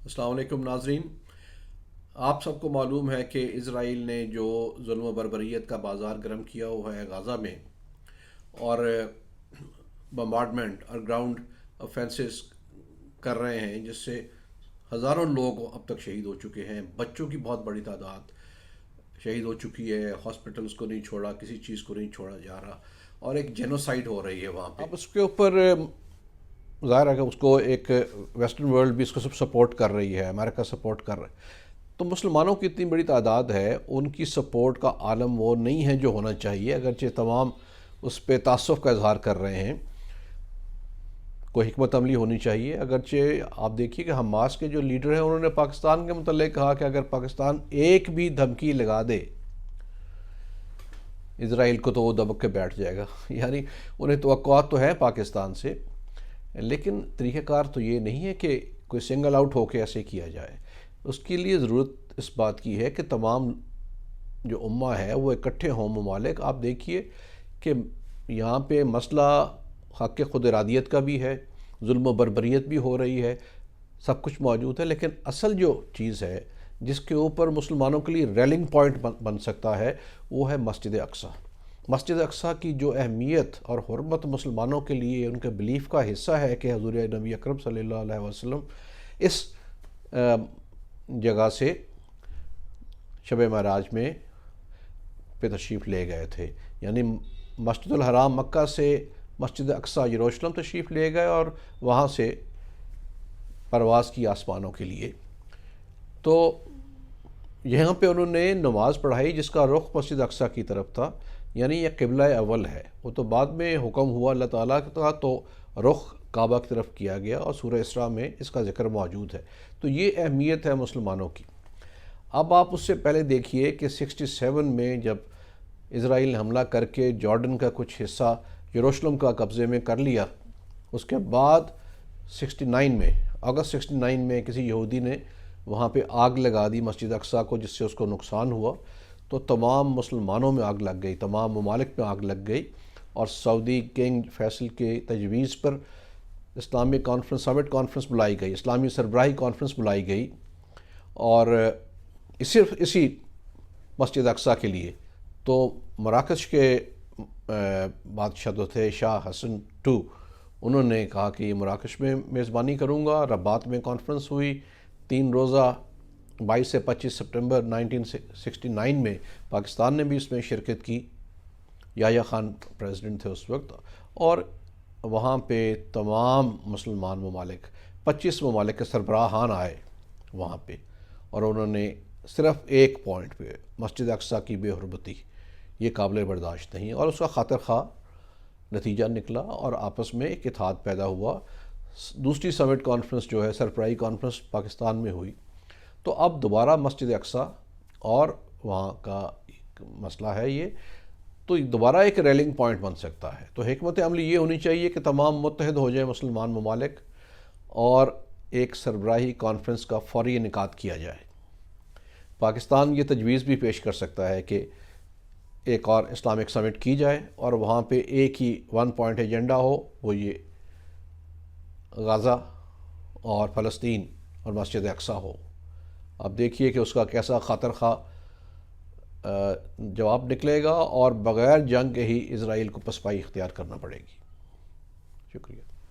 السلام علیکم ناظرین. آپ سب کو معلوم ہے کہ اسرائیل نے جو ظلم و بربریت کا بازار گرم کیا ہوا ہے غازہ میں، اور بمبارڈمنٹ اور گراؤنڈ افینسز کر رہے ہیں، جس سے ہزاروں لوگ اب تک شہید ہو چکے ہیں. بچوں کی بہت بڑی تعداد شہید ہو چکی ہے. ہاسپٹلس کو نہیں چھوڑا، کسی چیز کو نہیں چھوڑا جا رہا، اور ایک جینوسائیڈ ہو رہی ہے وہاں پہ. اب اس کے اوپر ظاہر ہے کہ اس کو ایک ویسٹرن ورلڈ بھی اس کو سب سپورٹ کر رہی ہے، امریکہ سپورٹ کر رہا ہے. تو مسلمانوں کی اتنی بڑی تعداد ہے، ان کی سپورٹ کا عالم وہ نہیں ہے جو ہونا چاہیے، اگرچہ تمام اس پہ تعصب کا اظہار کر رہے ہیں. کوئی حکمت عملی ہونی چاہیے. اگرچہ آپ دیکھیے کہ حماس کے جو لیڈر ہیں انہوں نے پاکستان کے متعلق کہا کہ اگر پاکستان ایک بھی دھمکی لگا دے اسرائیل کو تو وہ دبک کے بیٹھ جائے گا. یعنی انہیں توقعات تو ہے پاکستان سے، لیکن طریقہ کار تو یہ نہیں ہے کہ کوئی سنگل آؤٹ ہو کے ایسے کیا جائے. اس کے لیے ضرورت اس بات کی ہے کہ تمام جو امہ ہے وہ اکٹھے ہوں ممالک. آپ دیکھیے کہ یہاں پہ مسئلہ حق خود ارادیت کا بھی ہے، ظلم و بربریت بھی ہو رہی ہے، سب کچھ موجود ہے، لیکن اصل جو چیز ہے جس کے اوپر مسلمانوں کے لیے ریلنگ پوائنٹ بن سکتا ہے وہ ہے مسجد اقصیٰ. مسجد اقصیٰ کی جو اہمیت اور حرمت مسلمانوں کے لیے ان کے بلیف کا حصہ ہے کہ حضور نبی اکرم صلی اللہ علیہ وسلم اس جگہ سے شب معراج میں پہ تشریف لے گئے تھے. یعنی مسجد الحرام مکہ سے مسجد اقصیٰ یروشلم تشریف لے گئے اور وہاں سے پرواز کی آسمانوں کے لیے. تو یہاں پہ انہوں نے نماز پڑھائی جس کا رخ مسجد اقصیٰ کی طرف تھا. یعنی یہ قبلہ اول ہے. وہ تو بعد میں حکم ہوا اللہ تعالیٰ کا تو رخ کعبہ کی طرف کیا گیا، اور سورہ اسراء میں اس کا ذکر موجود ہے. تو یہ اہمیت ہے مسلمانوں کی. اب آپ اس سے پہلے دیکھیے کہ 67 میں جب اسرائیل نے حملہ کر کے جارڈن کا کچھ حصہ یروشلم کا قبضے میں کر لیا، اس کے بعد 69 میں اگست 69 میں کسی یہودی نے وہاں پہ آگ لگا دی مسجد اقصیٰ کو، جس سے اس کو نقصان ہوا. تو تمام مسلمانوں میں آگ لگ گئی، تمام ممالک میں آگ لگ گئی، اور سعودی کنگ فیصل کے تجویز پر اسلامی کانفرنس سمٹ کانفرنس بلائی گئی، اسلامی سربراہی کانفرنس بلائی گئی، اور صرف اسی مسجد اقصیٰ کے لیے. تو مراکش کے بادشاہ جو تھے شاہ حسن ٹو، انہوں نے کہا کہ یہ مراکش میں میزبانی کروں گا. رباط میں کانفرنس ہوئی 3 روزہ 22 سے 25 سپٹمبر 1969 میں. پاکستان نے بھی اس میں شرکت کی، یحییٰ خان پریزیڈنٹ تھے اس وقت. اور وہاں پہ تمام مسلمان ممالک 25 ممالک کے سربراہان آئے وہاں پہ، اور انہوں نے صرف ایک پوائنٹ پہ مسجد اقصیٰ کی بے حرمتی یہ قابل برداشت نہیں، اور اس کا خاطر خواہ نتیجہ نکلا اور آپس میں ایک اتحاد پیدا ہوا. دوسری سمٹ کانفرنس جو ہے سربراہی کانفرنس پاکستان میں ہوئی. تو اب دوبارہ مسجد اقصیٰ اور وہاں کا ایک مسئلہ ہے یہ، تو دوبارہ ایک ریلنگ پوائنٹ بن سکتا ہے. تو حکمت عملی یہ ہونی چاہیے کہ تمام متحد ہو جائیں مسلمان ممالک، اور ایک سربراہی کانفرنس کا فوری انعقاد کیا جائے. پاکستان یہ تجویز بھی پیش کر سکتا ہے کہ ایک اور اسلامک سمٹ کی جائے، اور وہاں پہ ایک ہی 1 پوائنٹ ایجنڈا ہو، وہ یہ غزہ اور فلسطین اور مسجد اقصیٰ ہو. اب دیکھیے کہ اس کا کیسا خاطر خواہ جواب نکلے گا، اور بغیر جنگ کے ہی اسرائیل کو پسپائی اختیار کرنا پڑے گی. شکریہ.